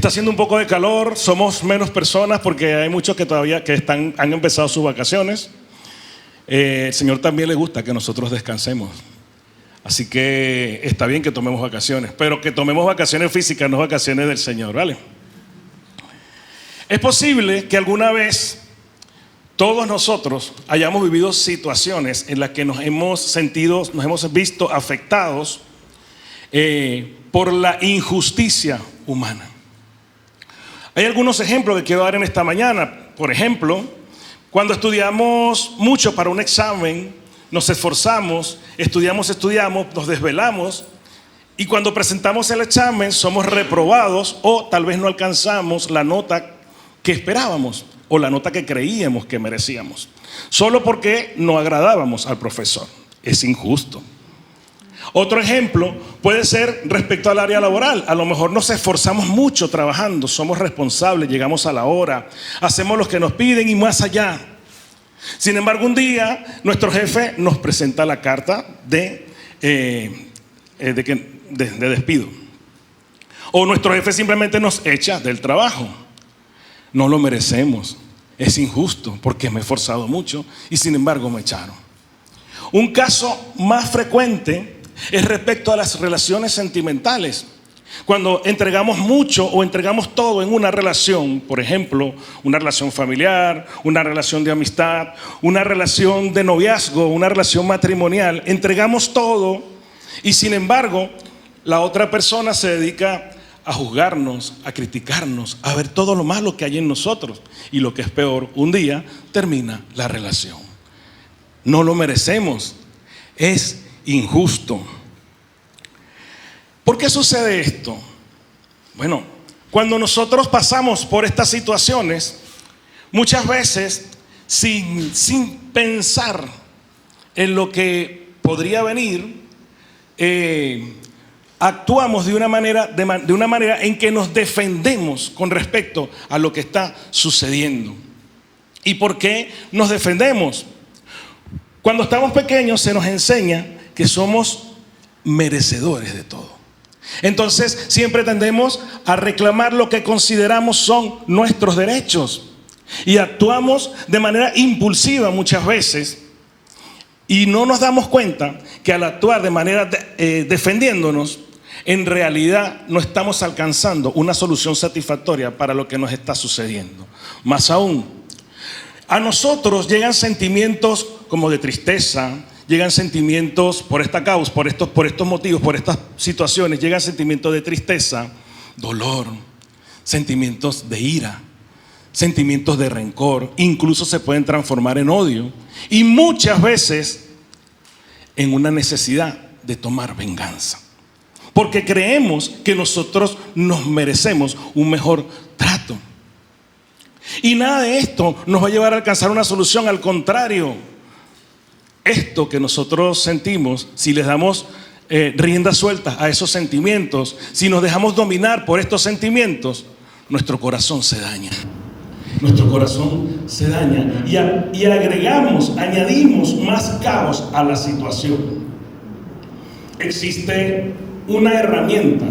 Está haciendo un poco de calor, somos menos personas porque hay muchos que todavía han empezado sus vacaciones. El Señor también le gusta que nosotros descansemos. Así que está bien que tomemos vacaciones, pero que tomemos vacaciones físicas, no vacaciones del Señor, ¿vale? Es posible que alguna vez todos nosotros hayamos vivido situaciones en las que nos hemos visto afectados por la injusticia humana. Hay algunos ejemplos que quiero dar en esta mañana. Por ejemplo, cuando estudiamos mucho para un examen, nos esforzamos, estudiamos, nos desvelamos, y cuando presentamos el examen somos reprobados o tal vez no alcanzamos la nota que esperábamos o la nota que creíamos que merecíamos, solo porque no agradábamos al profesor. Es injusto. Otro ejemplo puede ser respecto al área laboral. A lo mejor nos esforzamos mucho trabajando, somos responsables, llegamos a la hora, hacemos lo que nos piden y más allá. Sin embargo, un día nuestro jefe nos presenta la carta de despido. O nuestro jefe simplemente nos echa del trabajo. No lo merecemos, es injusto porque me he esforzado mucho y sin embargo me echaron. Un caso más frecuente es respecto a las relaciones sentimentales. Cuando entregamos mucho o entregamos todo en una relación, por ejemplo, una relación familiar, una relación de amistad, una relación de noviazgo, una relación matrimonial, entregamos todo y sin embargo la otra persona se dedica a juzgarnos, a criticarnos, a ver todo lo malo que hay en nosotros. Y lo que es peor, un día termina la relación. No lo merecemos, es injusto. ¿Por qué sucede esto? Bueno, cuando nosotros pasamos por estas situaciones, muchas veces sin pensar en lo que podría venir, actuamos de una manera en que nos defendemos con respecto a lo que está sucediendo. ¿Y por qué nos defendemos? Cuando estamos pequeños se nos enseña que somos merecedores de todo. Entonces siempre tendemos a reclamar lo que consideramos son nuestros derechos y actuamos de manera impulsiva muchas veces y no nos damos cuenta que al actuar de manera defendiéndonos, en realidad no estamos alcanzando una solución satisfactoria para lo que nos está sucediendo. Más aún, a nosotros llegan sentimientos como de tristeza, llegan sentimientos por esta causa, por estos motivos, por estas situaciones, llegan sentimientos de tristeza, dolor, sentimientos de ira, sentimientos de rencor, incluso se pueden transformar en odio y muchas veces en una necesidad de tomar venganza. Porque creemos que nosotros nos merecemos un mejor trato. Y nada de esto nos va a llevar a alcanzar una solución, al contrario. Esto que nosotros sentimos, si les damos rienda suelta a esos sentimientos, si nos dejamos dominar por estos sentimientos, nuestro corazón se daña. Nuestro corazón se daña y añadimos más caos a la situación. Existe una herramienta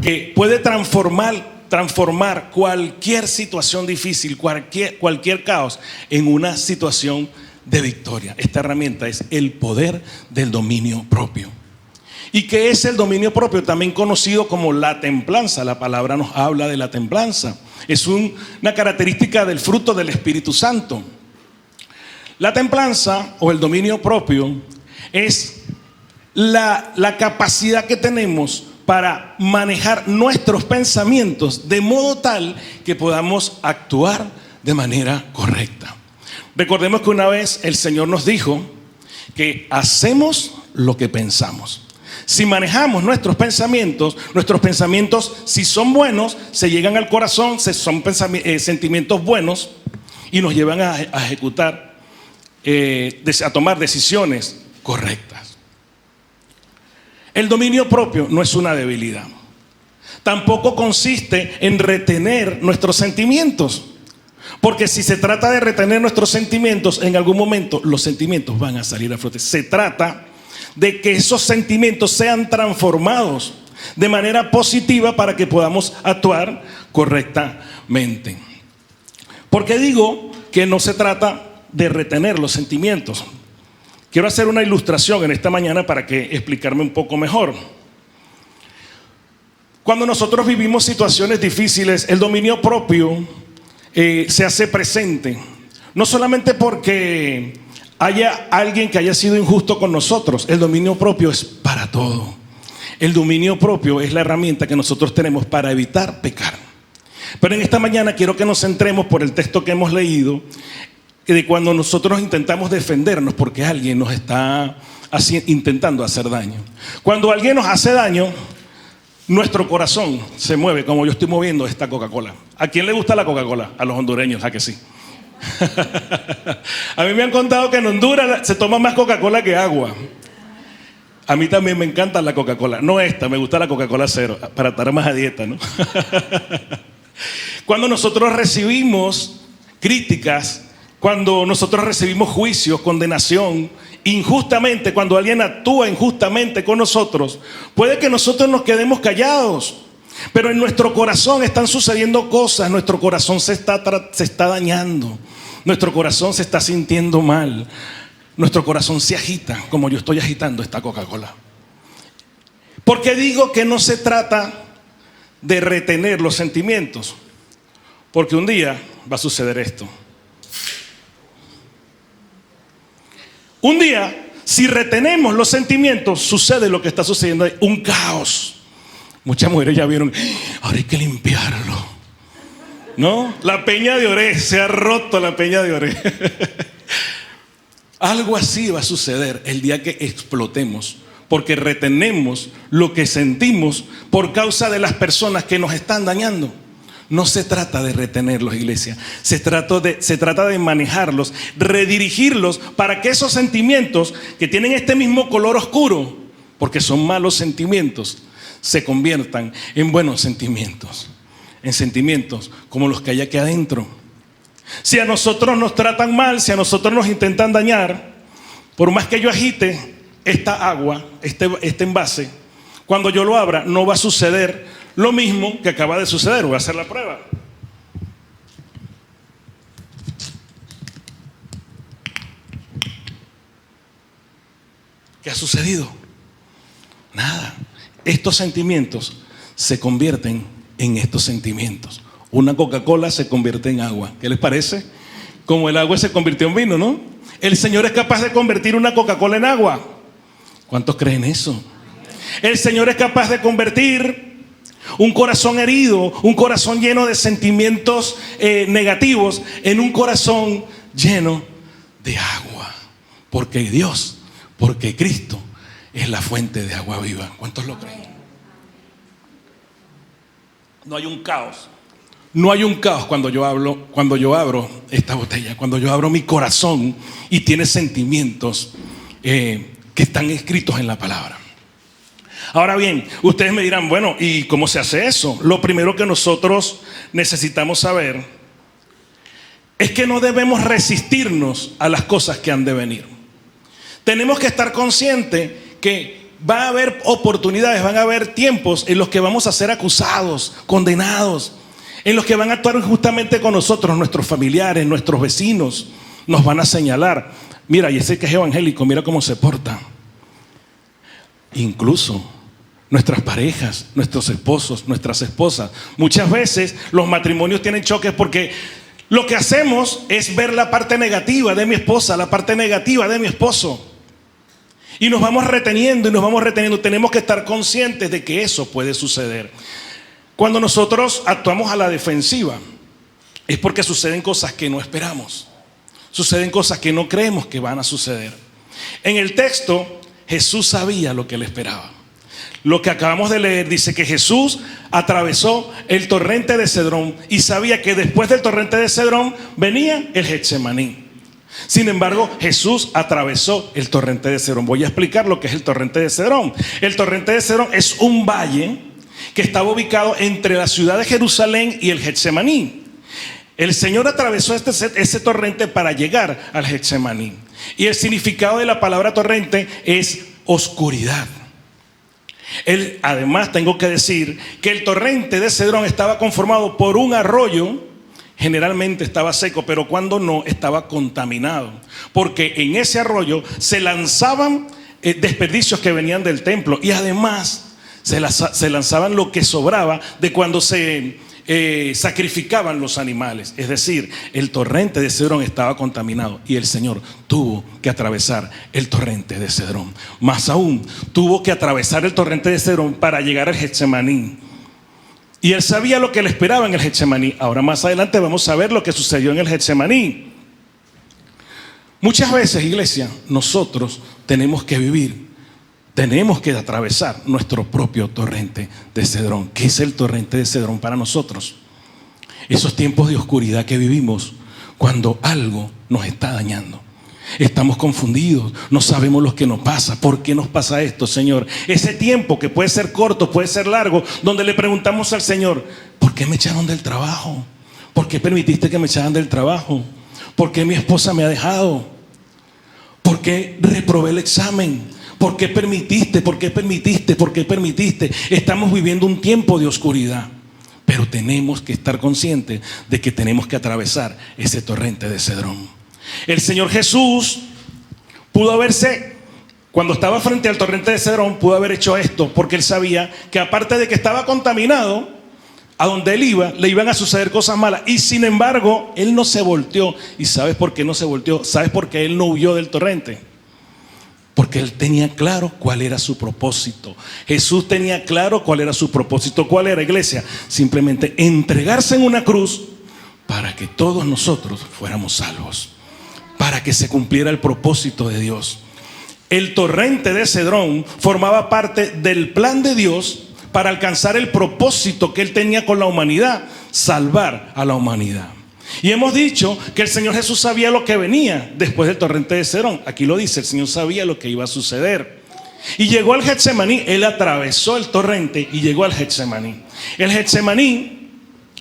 que puede transformar cualquier situación difícil, cualquier caos en una situación de victoria. Esta herramienta es el poder del dominio propio. ¿Y qué es el dominio propio? También conocido como la templanza. La palabra nos habla de la templanza. Es una característica del fruto del Espíritu Santo. La templanza o el dominio propio es la capacidad que tenemos para manejar nuestros pensamientos de modo tal que podamos actuar de manera correcta. Recordemos que una vez el Señor nos dijo que hacemos lo que pensamos. Si manejamos nuestros pensamientos si son buenos, se llegan al corazón, son sentimientos buenos y nos llevan a ejecutar, a tomar decisiones correctas. El dominio propio no es una debilidad. Tampoco consiste en retener nuestros sentimientos. Porque si se trata de retener nuestros sentimientos, en algún momento los sentimientos van a salir a flote. Se trata de que esos sentimientos sean transformados de manera positiva para que podamos actuar correctamente. ¿Por qué digo que no se trata de retener los sentimientos? Quiero hacer una ilustración en esta mañana para que explicarme un poco mejor. Cuando nosotros vivimos situaciones difíciles, el dominio propio se hace presente. No solamente porque haya alguien que haya sido injusto con nosotros, el dominio propio es para todo. El dominio propio es la herramienta que nosotros tenemos para evitar pecar. Pero en esta mañana quiero que nos centremos por el texto que hemos leído, de cuando nosotros intentamos defendernos porque alguien nos está intentando hacer daño. Cuando alguien nos hace daño, nuestro corazón se mueve como yo estoy moviendo esta Coca-Cola. ¿A quién le gusta la Coca-Cola? A los hondureños, ¿a que sí? A mí me han contado que en Honduras se toma más Coca-Cola que agua. A mí también me encanta la Coca-Cola. No esta, me gusta la Coca-Cola cero, para estar más a dieta, ¿no? Cuando nosotros recibimos críticas, cuando nosotros recibimos juicios, condenación, injustamente, cuando alguien actúa injustamente con nosotros, puede que nosotros nos quedemos callados, pero en nuestro corazón están sucediendo cosas, nuestro corazón se está dañando, nuestro corazón se está sintiendo mal, nuestro corazón se agita como yo estoy agitando esta Coca-Cola. ¿Por qué digo que no se trata de retener los sentimientos? Porque un día va a suceder esto. Un día, si retenemos los sentimientos, sucede lo que está sucediendo ahí, un caos. Muchas mujeres ya vieron, ahora hay que limpiarlo, ¿no? La peña de Oré, se ha roto la peña de Oré. Algo así va a suceder el día que explotemos, porque retenemos lo que sentimos por causa de las personas que nos están dañando. No se trata de retenerlos, iglesia. Se trata de manejarlos, redirigirlos para que esos sentimientos que tienen este mismo color oscuro, porque son malos sentimientos, se conviertan en buenos sentimientos. En sentimientos como los que hay aquí adentro. Si a nosotros nos tratan mal, si a nosotros nos intentan dañar, por más que yo agite esta agua, este envase, cuando yo lo abra no va a suceder lo mismo que acaba de suceder. Voy a hacer la prueba. ¿Qué ha sucedido? Nada. Estos sentimientos se convierten en estos sentimientos. Una Coca-Cola se convierte en agua. ¿Qué les parece? Como el agua se convirtió en vino, ¿no? El Señor es capaz de convertir una Coca-Cola en agua. ¿Cuántos creen eso? El Señor es capaz de convertir un corazón herido, un corazón lleno de sentimientos negativos, en un corazón lleno de agua. Porque Dios, porque Cristo es la fuente de agua viva. ¿Cuántos lo creen? No hay un caos. No hay un caos cuando yo abro esta botella, cuando yo abro mi corazón y tiene sentimientos que están escritos en la palabra. Ahora bien, ustedes me dirán, bueno, ¿y cómo se hace eso? Lo primero que nosotros necesitamos saber es que no debemos resistirnos a las cosas que han de venir. Tenemos que estar conscientes que va a haber oportunidades, van a haber tiempos en los que vamos a ser acusados, condenados, en los que van a actuar injustamente con nosotros, nuestros familiares, nuestros vecinos, nos van a señalar. Mira, y ese que es evangélico, mira cómo se porta. Incluso nuestras parejas, nuestros esposos, nuestras esposas. Muchas veces los matrimonios tienen choques porque lo que hacemos es ver la parte negativa de mi esposa, la parte negativa de mi esposo. Y nos vamos reteniendo y nos vamos reteniendo. Tenemos que estar conscientes de que eso puede suceder. Cuando nosotros actuamos a la defensiva, es porque suceden cosas que no esperamos. Suceden cosas que no creemos que van a suceder. En el texto, Jesús sabía lo que le esperaba. Lo que acabamos de leer dice que Jesús atravesó el torrente de Cedrón y sabía que después del torrente de Cedrón venía el Getsemaní. Sin embargo, Jesús atravesó el torrente de Cedrón. Voy a explicar lo que es el torrente de Cedrón. El torrente de Cedrón es un valle que estaba ubicado entre la ciudad de Jerusalén y el Getsemaní. El Señor atravesó ese torrente para llegar al Getsemaní. Y el significado de la palabra torrente es oscuridad. Además, tengo que decir que el torrente de Cedrón estaba conformado por un arroyo. Generalmente estaba seco, pero cuando no, estaba contaminado, porque en ese arroyo se lanzaban desperdicios que venían del templo, y además se lanzaban lo que sobraba de cuando se sacrificaban los animales. Es decir, el torrente de Cedrón estaba contaminado, y el Señor tuvo que atravesar el torrente de Cedrón. Más aún, tuvo que atravesar el torrente de Cedrón para llegar al Getsemaní. Y él sabía lo que le esperaba en el Getsemaní. Ahora más adelante vamos a ver lo que sucedió en el Getsemaní. Muchas veces, iglesia, nosotros tenemos que atravesar nuestro propio torrente de Cedrón. ¿Qué es el torrente de Cedrón para nosotros? Esos tiempos de oscuridad que vivimos cuando algo nos está dañando. Estamos confundidos, no sabemos lo que nos pasa. ¿Por qué nos pasa esto, Señor? Ese tiempo que puede ser corto, puede ser largo, donde le preguntamos al Señor: ¿por qué me echaron del trabajo? ¿Por qué permitiste que me echaran del trabajo? ¿Por qué mi esposa me ha dejado? ¿Por qué reprobé el examen? ¿Por qué permitiste? ¿Por qué permitiste? ¿Por qué permitiste? Estamos viviendo un tiempo de oscuridad, pero tenemos que estar conscientes de que tenemos que atravesar ese torrente de Cedrón. El Señor Jesús pudo haberse, cuando estaba frente al torrente de Cedrón, pudo haber hecho esto, porque él sabía que aparte de que estaba contaminado, a donde él iba, le iban a suceder cosas malas. Y sin embargo, él no se volteó. ¿Y sabes por qué no se volteó? ¿Sabes por qué él no huyó del torrente? Porque él tenía claro cuál era su propósito. Jesús tenía claro cuál era su propósito. ¿Cuál era, iglesia? Simplemente entregarse en una cruz para que todos nosotros fuéramos salvos, para que se cumpliera el propósito de Dios. El torrente de Cedrón formaba parte del plan de Dios para alcanzar el propósito que él tenía con la humanidad: salvar a la humanidad. Y hemos dicho que el Señor Jesús sabía lo que venía después del torrente de Cedrón. Aquí lo dice, el Señor sabía lo que iba a suceder. Y llegó al Getsemaní. Él atravesó el torrente y llegó al Getsemaní. El Getsemaní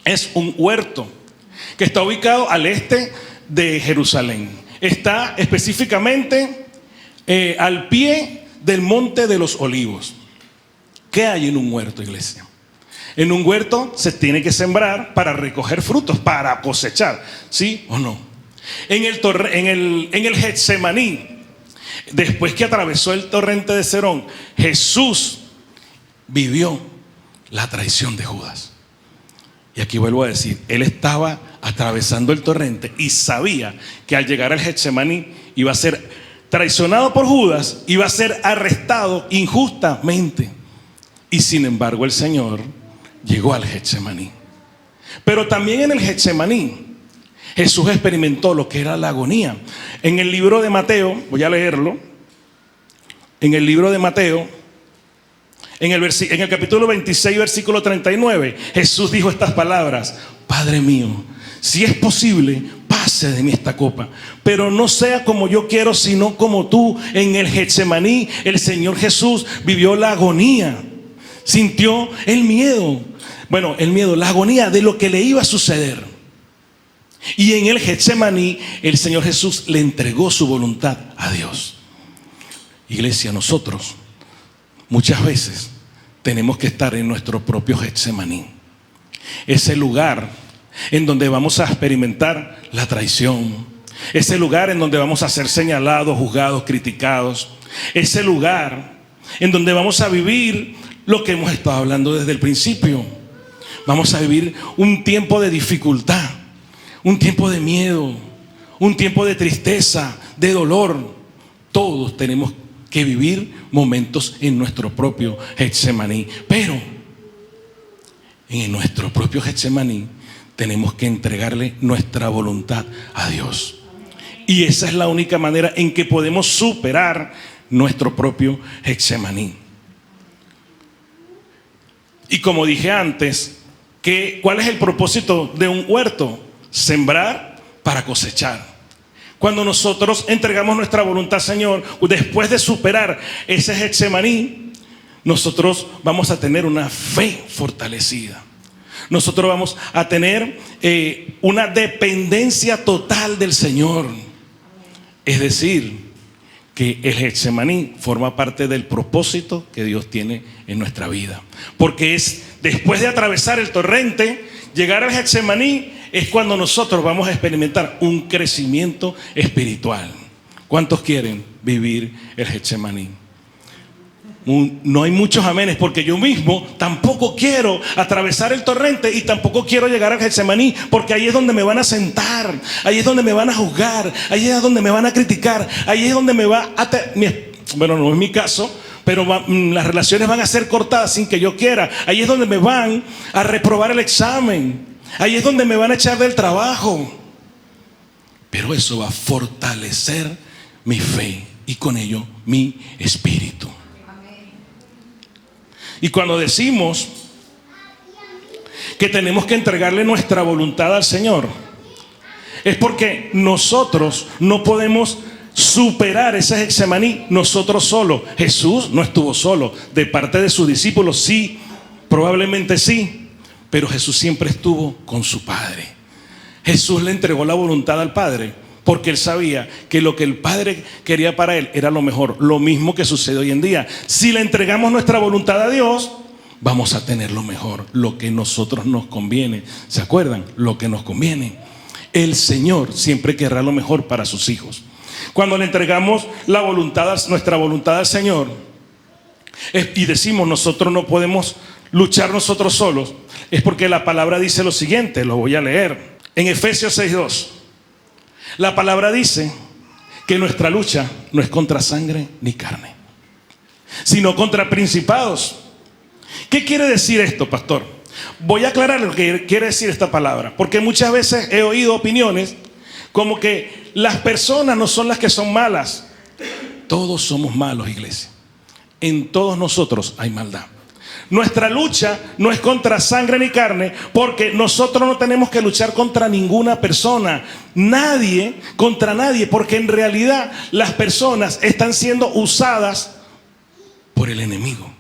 es un huerto que está ubicado al este de Jerusalén. Está específicamente al pie del Monte de los Olivos. ¿Qué hay en un huerto, iglesia? En un huerto se tiene que sembrar para recoger frutos, para cosechar, ¿sí o no? En el Getsemaní, después que atravesó el torrente de Cedrón, Jesús vivió la traición de Judas. Y aquí vuelvo a decir, él estaba atravesando el torrente y sabía que al llegar al Getsemaní iba a ser traicionado por Judas, iba a ser arrestado injustamente. Y sin embargo el Señor llegó al Getsemaní. Pero también en el Getsemaní Jesús experimentó lo que era la agonía. En el libro de Mateo, voy a leerlo. En el libro de Mateo, en el capítulo 26, versículo 39, Jesús dijo estas palabras: Padre mío, si es posible, pase de mí esta copa, pero no sea como yo quiero, sino como tú. En el Getsemaní el Señor Jesús vivió la agonía. Sintió el miedo. Bueno, el miedo, la agonía de lo que le iba a suceder. Y en el Getsemaní el Señor Jesús le entregó su voluntad a Dios. Iglesia, nosotros muchas veces tenemos que estar en nuestro propio Getsemaní. Ese lugar en donde vamos a experimentar la traición. Ese lugar en donde vamos a ser señalados, juzgados, criticados. Ese lugar en donde vamos a vivir lo que hemos estado hablando desde el principio. Vamos a vivir un tiempo de dificultad, un tiempo de miedo, un tiempo de tristeza, de dolor. Todos tenemos que vivir momentos en nuestro propio Getsemaní. Pero en nuestro propio Getsemaní tenemos que entregarle nuestra voluntad a Dios. Y esa es la única manera en que podemos superar nuestro propio Getsemaní. Y como dije antes, ¿cuál es el propósito de un huerto? Sembrar para cosechar. Cuando nosotros entregamos nuestra voluntad al Señor, después de superar ese Getsemaní, nosotros vamos a tener una fe fortalecida. Nosotros vamos a tener una dependencia total del Señor. Es decir, que el Getsemaní forma parte del propósito que Dios tiene en nuestra vida. Porque es después de atravesar el torrente, llegar al Getsemaní es cuando nosotros vamos a experimentar un crecimiento espiritual. ¿Cuántos quieren vivir el Getsemaní? No hay muchos amenes, porque yo mismo tampoco quiero atravesar el torrente y tampoco quiero llegar al Getsemaní, porque ahí es donde me van a sentar, ahí es donde me van a juzgar, ahí es donde me van a criticar, ahí es donde me va a... Bueno, no es mi caso, pero las relaciones van a ser cortadas sin que yo quiera. Ahí es donde me van a reprobar el examen, ahí es donde me van a echar del trabajo. Pero eso va a fortalecer mi fe y con ello mi espíritu. Y cuando decimos que tenemos que entregarle nuestra voluntad al Señor, es porque nosotros no podemos superar ese Getsemaní nosotros solos. Jesús no estuvo solo. De parte de sus discípulos sí, probablemente sí, pero Jesús siempre estuvo con su Padre. Jesús le entregó la voluntad al Padre porque Él sabía que lo que el Padre quería para Él era lo mejor. Lo mismo que sucede hoy en día. Si le entregamos nuestra voluntad a Dios, vamos a tener lo mejor, lo que a nosotros nos conviene. ¿Se acuerdan? Lo que nos conviene. El Señor siempre querrá lo mejor para sus hijos. Cuando le entregamos nuestra voluntad al Señor y decimos nosotros no podemos luchar nosotros solos, es porque la palabra dice lo siguiente, lo voy a leer. En Efesios 6:2. La palabra dice que nuestra lucha no es contra sangre ni carne, sino contra principados. ¿Qué quiere decir esto, pastor? Voy a aclarar lo que quiere decir esta palabra, porque muchas veces he oído opiniones como que las personas no son las que son malas. Todos somos malos, iglesia. En todos nosotros hay maldad. Nuestra lucha no es contra sangre ni carne, porque nosotros no tenemos que luchar contra ninguna persona, nadie contra nadie, porque en realidad las personas están siendo usadas por el enemigo.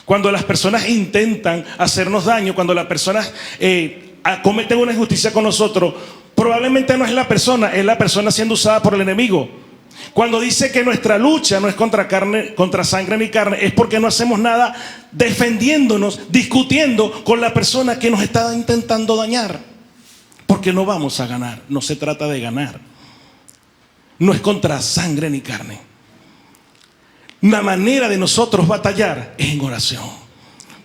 Cuando las personas intentan hacernos daño, cuando las personas cometen una injusticia con nosotros, probablemente no es la persona siendo usada por el enemigo. Cuando dice que nuestra lucha no es contra sangre ni carne, es porque no hacemos nada defendiéndonos, discutiendo con la persona que nos está intentando dañar. Porque no vamos a ganar, no se trata de ganar. No es contra sangre ni carne. La manera de nosotros batallar es en oración.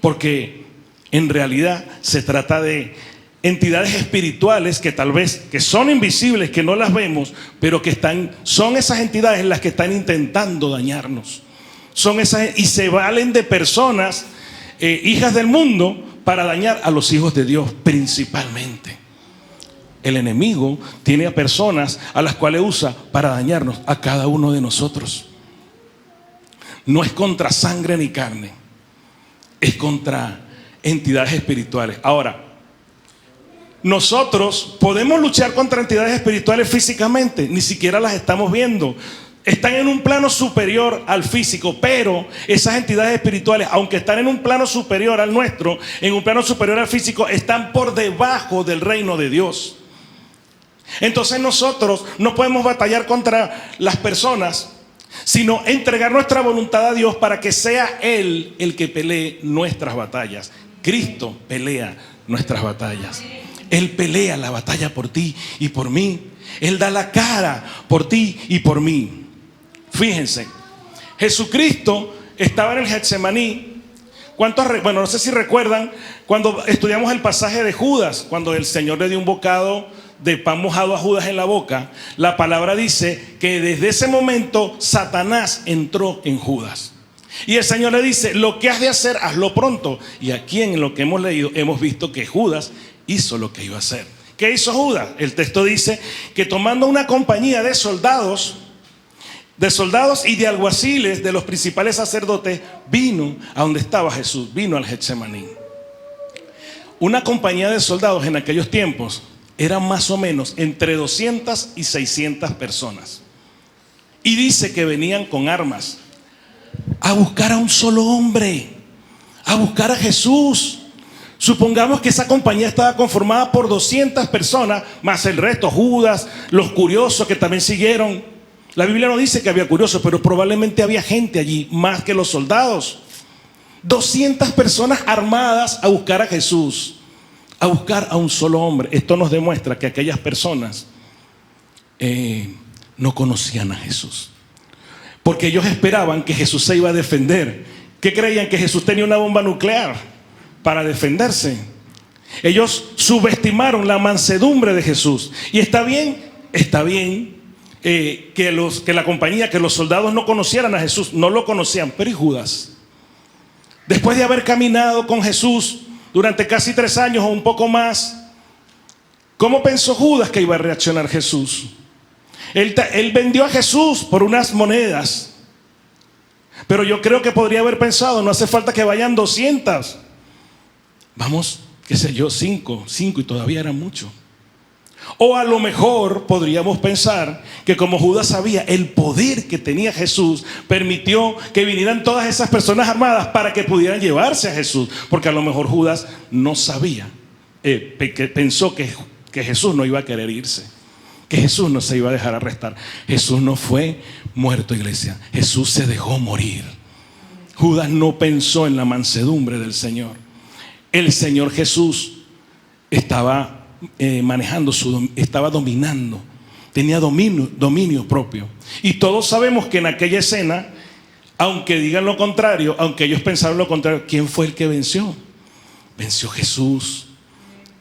Porque en realidad se trata de entidades espirituales que tal vez que son invisibles, que no las vemos, pero que son esas entidades las que están intentando dañarnos. Y se valen de personas, hijas del mundo, para dañar a los hijos de Dios principalmente. El enemigo tiene a personas a las cuales usa para dañarnos a cada uno de nosotros. No es contra sangre ni carne, es contra entidades espirituales. Ahora, nosotros podemos luchar contra entidades espirituales físicamente, ni siquiera las estamos viendo. Están en un plano superior al físico, pero esas entidades espirituales, aunque están en un plano superior al nuestro, en un plano superior al físico, están por debajo del reino de Dios. Entonces nosotros no podemos batallar contra las personas, sino entregar nuestra voluntad a Dios para que sea Él el que pelee nuestras batallas. Cristo pelea nuestras batallas. Él pelea la batalla por ti y por mí. Él da la cara por ti y por mí. Fíjense, Jesucristo estaba en el Getsemaní. Bueno, no sé si recuerdan cuando estudiamos el pasaje de Judas, cuando el Señor le dio un bocado de pan mojado a Judas en la boca. La palabra dice que desde ese momento Satanás entró en Judas. Y el Señor le dice, lo que has de hacer, hazlo pronto. Y aquí en lo que hemos leído, hemos visto que Judas hizo lo que iba a hacer. ¿Qué hizo Judas? El texto dice que tomando una compañía de soldados y de alguaciles de los principales sacerdotes, vino a donde estaba Jesús, vino al Getsemaní. Una compañía de soldados en aquellos tiempos eran más o menos entre 200 y 600 personas. Y dice que venían con armas a buscar a un solo hombre, a buscar a Jesús. Supongamos que esa compañía estaba conformada por 200 personas, más el resto, Judas, los curiosos que también siguieron. La Biblia no dice que había curiosos, pero probablemente había gente allí, más que los soldados. 200 personas armadas a buscar a Jesús, a buscar a un solo hombre. Esto nos demuestra que aquellas personas no conocían a Jesús, porque ellos esperaban que Jesús se iba a defender. ¿Qué creían? Que Jesús tenía una bomba nuclear para defenderse. Ellos subestimaron la mansedumbre de Jesús. Y está bien que la compañía, que los soldados no conocieran a Jesús, no lo conocían. Pero ¿y Judas? Después de haber caminado con Jesús durante casi 3 años o un poco más, ¿cómo pensó Judas que iba a reaccionar Jesús? Él vendió a Jesús por unas monedas, pero yo creo que podría haber pensado, no hace falta que vayan 200, vamos, qué sé yo, 5 y todavía era mucho. O a lo mejor podríamos pensar que como Judas sabía el poder que tenía Jesús, permitió que vinieran todas esas personas armadas para que pudieran llevarse a Jesús, porque a lo mejor Judas no sabía, que pensó que Jesús no iba a querer irse, que Jesús no se iba a dejar arrestar. Jesús no fue muerto, iglesia. Jesús se dejó morir. Judas no pensó en la mansedumbre del Señor. El Señor Jesús estaba manejando, estaba dominando, tenía dominio propio. Y todos sabemos que en aquella escena, aunque digan lo contrario, aunque ellos pensaron lo contrario, ¿quién fue el que venció? Venció Jesús.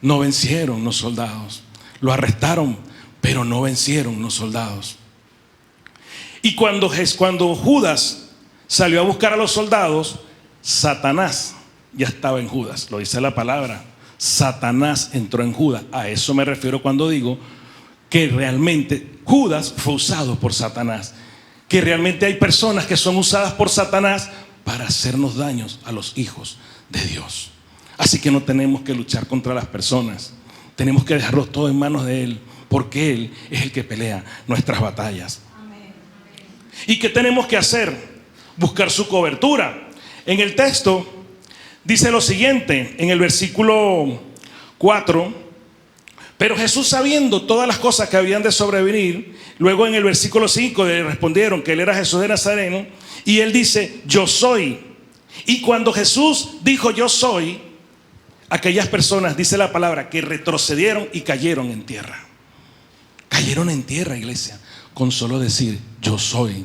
No vencieron los soldados. Lo arrestaron, pero no vencieron los soldados. Y cuando Judas salió a buscar a los soldados, Satanás ya estaba en Judas. Lo dice la palabra. Satanás entró en Judas. A eso me refiero cuando digo que realmente Judas fue usado por Satanás. Que realmente hay personas que son usadas por Satanás para hacernos daños a los hijos de Dios. Así que no tenemos que luchar contra las personas. Tenemos que dejarlo todo en manos de Él, porque Él es el que pelea nuestras batallas. ¿Y qué tenemos que hacer? Buscar su cobertura. En el texto dice lo siguiente, en el versículo 4: pero Jesús, sabiendo todas las cosas que habían de sobrevenir, luego en el versículo 5 le respondieron que Él era Jesús de Nazareno, y Él dice: yo soy. Y cuando Jesús dijo yo soy, aquellas personas, dice la palabra, que retrocedieron y cayeron en tierra. Cayeron en tierra, iglesia, con solo decir yo soy.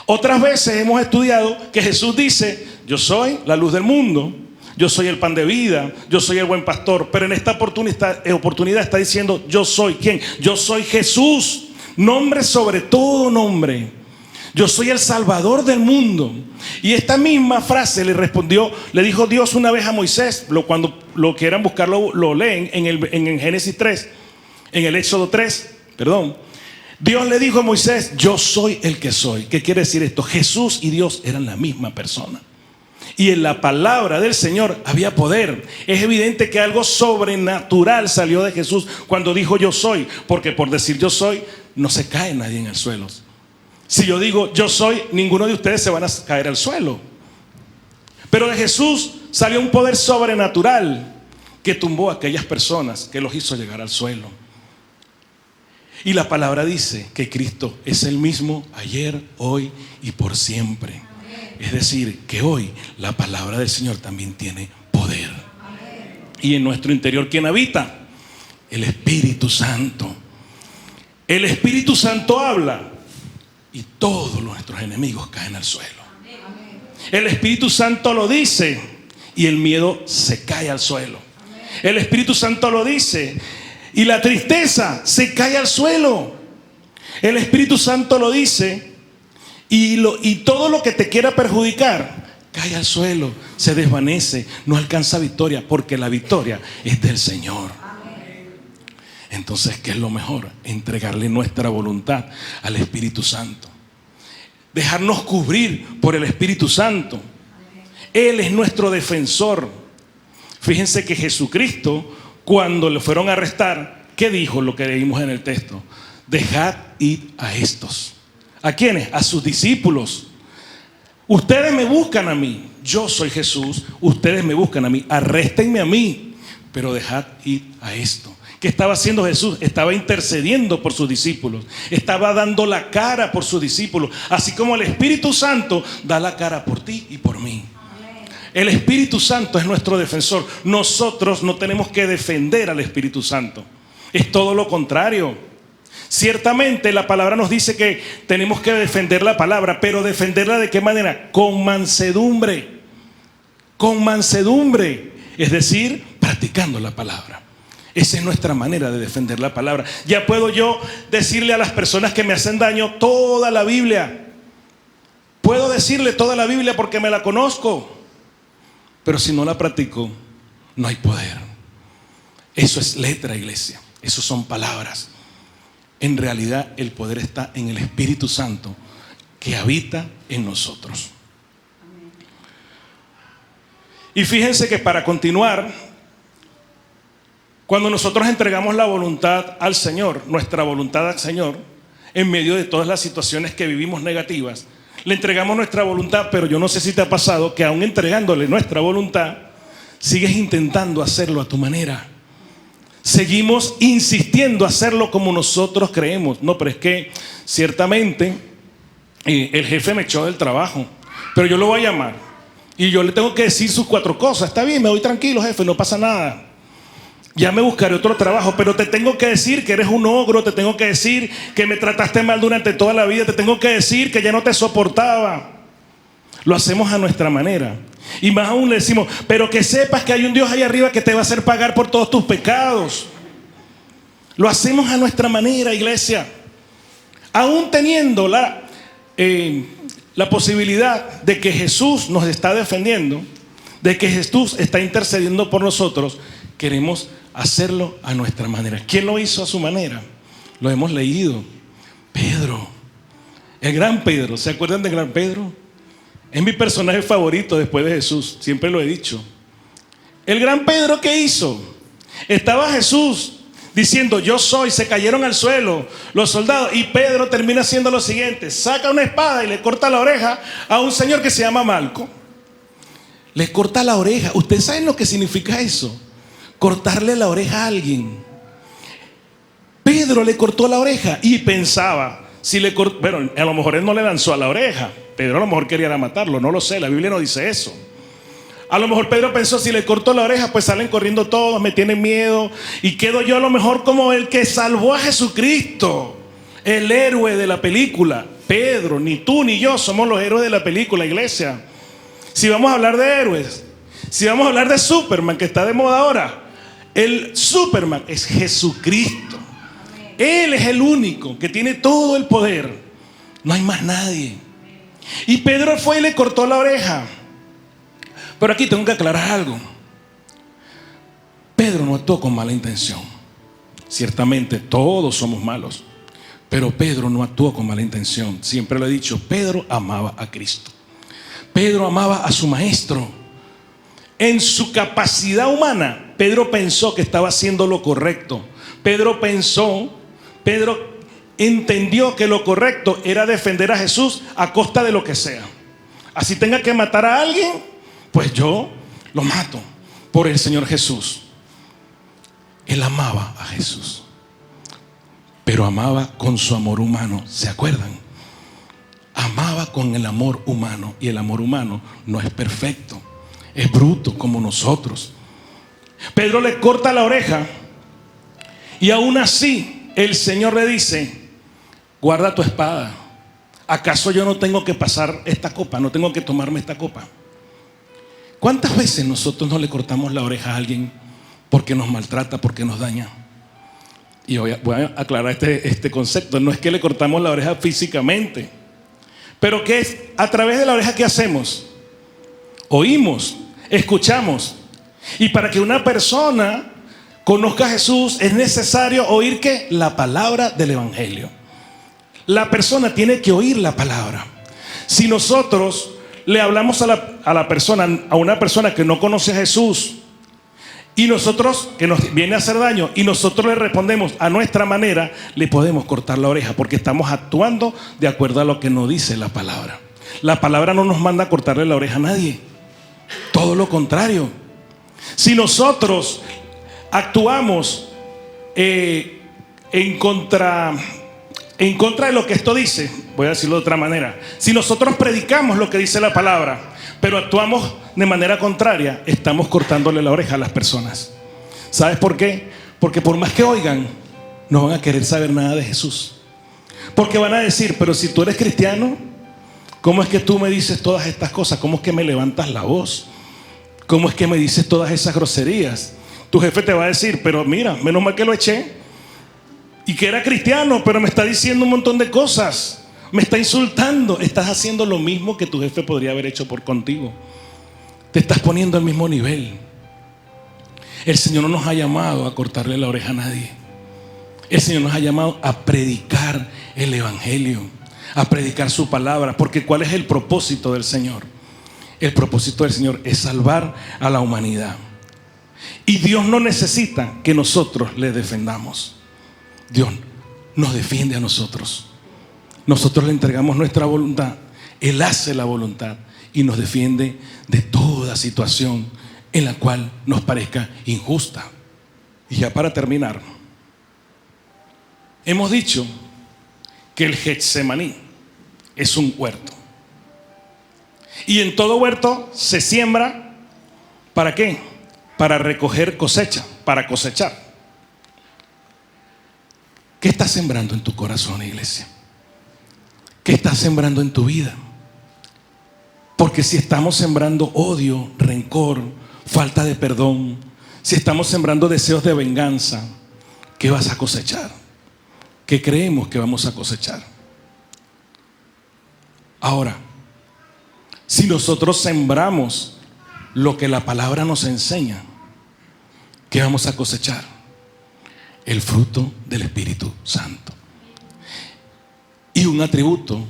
Otras veces hemos estudiado que Jesús dice: yo soy la luz del mundo, yo soy el pan de vida, yo soy el buen pastor. Pero en esta oportunidad está diciendo: yo soy. ¿Quién? Yo soy Jesús, nombre sobre todo nombre. Yo soy el Salvador del mundo. Y esta misma frase le dijo Dios una vez a Moisés. Cuando lo quieran buscarlo, lo leen en Génesis 3, en el Éxodo 3, perdón. Dios le dijo a Moisés: yo soy el que soy. ¿Qué quiere decir esto? Jesús y Dios eran la misma persona. Y en la palabra del Señor había poder. Es evidente que algo sobrenatural salió de Jesús cuando dijo yo soy. Porque por decir yo soy, no se cae nadie en el suelo. Si yo digo yo soy, ninguno de ustedes se van a caer al suelo. Pero de Jesús salió un poder sobrenatural que tumbó a aquellas personas, que los hizo llegar al suelo. Y la palabra dice que Cristo es el mismo ayer, hoy y por siempre. Amén. Es decir, que hoy la palabra del Señor también tiene poder. Amén. Y en nuestro interior, ¿quién habita? El Espíritu Santo. El Espíritu Santo habla y todos nuestros enemigos caen al suelo. Amén. El Espíritu Santo lo dice y el miedo se cae al suelo. Amén. El Espíritu Santo lo dice y la tristeza se cae al suelo. El Espíritu Santo lo dice y todo lo que te quiera perjudicar cae al suelo, se desvanece, no alcanza victoria, porque la victoria es del Señor. Entonces, ¿qué es lo mejor? Entregarle nuestra voluntad al Espíritu Santo. Dejarnos cubrir por el Espíritu Santo. Él es nuestro defensor. Fíjense que Jesucristo, cuando le fueron a arrestar, ¿qué dijo? Lo que leímos en el texto: dejad ir a estos. ¿A quiénes? A sus discípulos. Ustedes me buscan a mí. Yo soy Jesús. Ustedes me buscan a mí. Arréstenme a mí. pero dejad ir a esto. ¿Qué estaba haciendo Jesús? Estaba intercediendo por sus discípulos. Estaba dando la cara por sus discípulos. Así como el Espíritu Santo da la cara por ti y por mí. El Espíritu Santo es nuestro defensor. Nosotros no tenemos que defender al Espíritu Santo. Es todo lo contrario. Ciertamente la palabra nos dice que tenemos que defender la palabra, pero defenderla ¿de qué manera? Con mansedumbre. Con mansedumbre. Es decir, practicando la palabra. Esa es nuestra manera de defender la palabra. Ya puedo yo decirle a las personas que me hacen daño toda la Biblia. Puedo decirle toda la Biblia porque me la conozco. Pero si no la practico, no hay poder. Eso es letra, iglesia. Eso son palabras. En realidad el poder está en el Espíritu Santo que habita en nosotros. Y fíjense que para continuar, cuando nosotros entregamos la voluntad al Señor, nuestra voluntad al Señor, en medio de todas las situaciones que vivimos negativas, le entregamos nuestra voluntad, pero yo no sé si te ha pasado que aún entregándole nuestra voluntad, sigues intentando hacerlo a tu manera. Seguimos insistiendo a hacerlo como nosotros creemos. No, pero es que ciertamente el jefe me echó del trabajo, pero yo lo voy a llamar y yo le tengo que decir sus 4 cosas. Está bien, me voy tranquilo, jefe, no pasa nada. Ya me buscaré otro trabajo, pero te tengo que decir que eres un ogro, te tengo que decir que me trataste mal durante toda la vida, te tengo que decir que ya no te soportaba. Lo hacemos a nuestra manera. Y más aún le decimos, pero que sepas que hay un Dios ahí arriba que te va a hacer pagar por todos tus pecados. Lo hacemos a nuestra manera, iglesia. Aún teniendo la posibilidad de que Jesús nos está defendiendo, de que Jesús está intercediendo por nosotros, queremos hacerlo a nuestra manera. ¿Quién lo hizo a su manera? Lo hemos leído. Pedro, el gran Pedro. ¿Se acuerdan del gran Pedro? Es mi personaje favorito después de Jesús, siempre lo he dicho. El gran Pedro, ¿qué hizo? Estaba Jesús diciendo, yo soy, se cayeron al suelo los soldados, y Pedro termina haciendo lo siguiente: saca una espada y le corta la oreja a un señor que se llama Malco. Le corta la oreja. ¿Ustedes saben lo que significa eso? Cortarle la oreja a alguien. Pedro le cortó la oreja y pensaba, bueno, a lo mejor él no le lanzó a la oreja. Pedro a lo mejor quería matarlo, no lo sé, la Biblia no dice eso. A lo mejor Pedro pensó, si le corto la oreja, pues salen corriendo todos, me tienen miedo, y quedo yo a lo mejor como el que salvó a Jesucristo, el héroe de la película. Pedro, ni tú ni yo somos los héroes de la película, iglesia. Si vamos a hablar de héroes, si vamos a hablar de Superman, que está de moda ahora, el Superman es Jesucristo. Él es el único que tiene todo el poder. No hay más nadie. Y Pedro fue y le cortó la oreja. Pero aquí tengo que aclarar algo. Pedro no actuó con mala intención. Ciertamente todos somos malos, pero Pedro no actuó con mala intención. Siempre lo he dicho, Pedro amaba a Cristo. Pedro amaba a su maestro. En su capacidad humana, Pedro pensó que estaba haciendo lo correcto. Pedro entendió que lo correcto era defender a Jesús a costa de lo que sea. Así tenga que matar a alguien, pues yo lo mato por el Señor Jesús. Él amaba a Jesús, pero amaba con su amor humano. ¿Se acuerdan? Amaba con el amor humano, y el amor humano no es perfecto, es bruto como nosotros. Pedro le corta la oreja y aún así el Señor le dice: guarda tu espada. ¿Acaso yo no tengo que pasar esta copa? ¿No tengo que tomarme esta copa? ¿Cuántas veces nosotros no le cortamos la oreja a alguien porque nos maltrata, porque nos daña? Y voy a aclarar este concepto. No es que le cortamos la oreja físicamente, pero que es a través de la oreja que hacemos. Oímos, escuchamos. Y para que una persona conozca a Jesús es necesario oír ¿qué? La palabra del evangelio. La persona tiene que oír la palabra. Si nosotros le hablamos a una persona que no conoce a Jesús, y nosotros, que nos viene a hacer daño, y nosotros le respondemos a nuestra manera, le podemos cortar la oreja, porque estamos actuando de acuerdo a lo que nos dice la palabra. La palabra no nos manda a cortarle la oreja a nadie, todo lo contrario. Si nosotros actuamos en contra de lo que esto dice, voy a decirlo de otra manera, si nosotros predicamos lo que dice la palabra, pero actuamos de manera contraria, estamos cortándole la oreja a las personas. ¿Sabes por qué? Porque por más que oigan, no van a querer saber nada de Jesús. Porque van a decir, pero si tú eres cristiano, ¿cómo es que tú me dices todas estas cosas? ¿Cómo es que me levantas la voz? ¿Cómo es que me dices todas esas groserías? Tu jefe te va a decir, pero mira, menos mal que lo eché. Y que era cristiano, pero me está diciendo un montón de cosas. Me está insultando. Estás haciendo lo mismo que tu jefe podría haber hecho por contigo. Te estás poniendo al mismo nivel. El Señor no nos ha llamado a cortarle la oreja a nadie. El Señor nos ha llamado a predicar el Evangelio, a predicar su palabra. Porque ¿cuál es el propósito del Señor? El propósito del Señor es salvar a la humanidad. Y Dios no necesita que nosotros le defendamos. Dios nos defiende a nosotros. Nosotros le entregamos nuestra voluntad. Él hace la voluntad y nos defiende de toda situación en la cual nos parezca injusta. Y ya para terminar, hemos dicho que el Getsemaní es un huerto. Y en todo huerto se siembra, ¿para qué? Para recoger cosecha, para cosechar. ¿Qué estás sembrando en tu corazón, iglesia? ¿Qué estás sembrando en tu vida? Porque si estamos sembrando odio, rencor, falta de perdón, si estamos sembrando deseos de venganza, ¿qué vas a cosechar? ¿Qué creemos que vamos a cosechar? Ahora, si nosotros sembramos lo que la palabra nos enseña, ¿qué vamos a cosechar? El fruto del Espíritu Santo. Y un atributo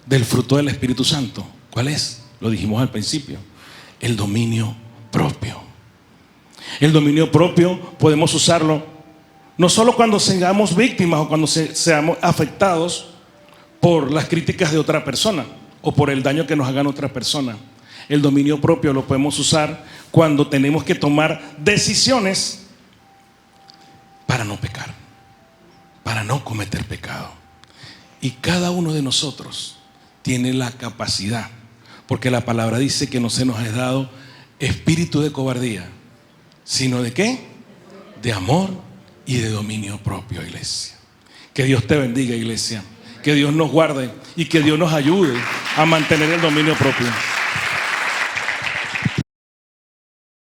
del fruto del Espíritu Santo, ¿cuál es? Lo dijimos al principio, el dominio propio. El dominio propio podemos usarlo no solo cuando seamos víctimas o cuando seamos afectados por las críticas de otra persona o por el daño que nos hagan otra persona. El dominio propio lo podemos usar cuando tenemos que tomar decisiones para no pecar, para no cometer pecado. Y cada uno de nosotros tiene la capacidad, porque la palabra dice que no se nos ha dado espíritu de cobardía, sino ¿de qué? De amor y de dominio propio, iglesia. Que Dios te bendiga, iglesia. Que Dios nos guarde y que Dios nos ayude a mantener el dominio propio.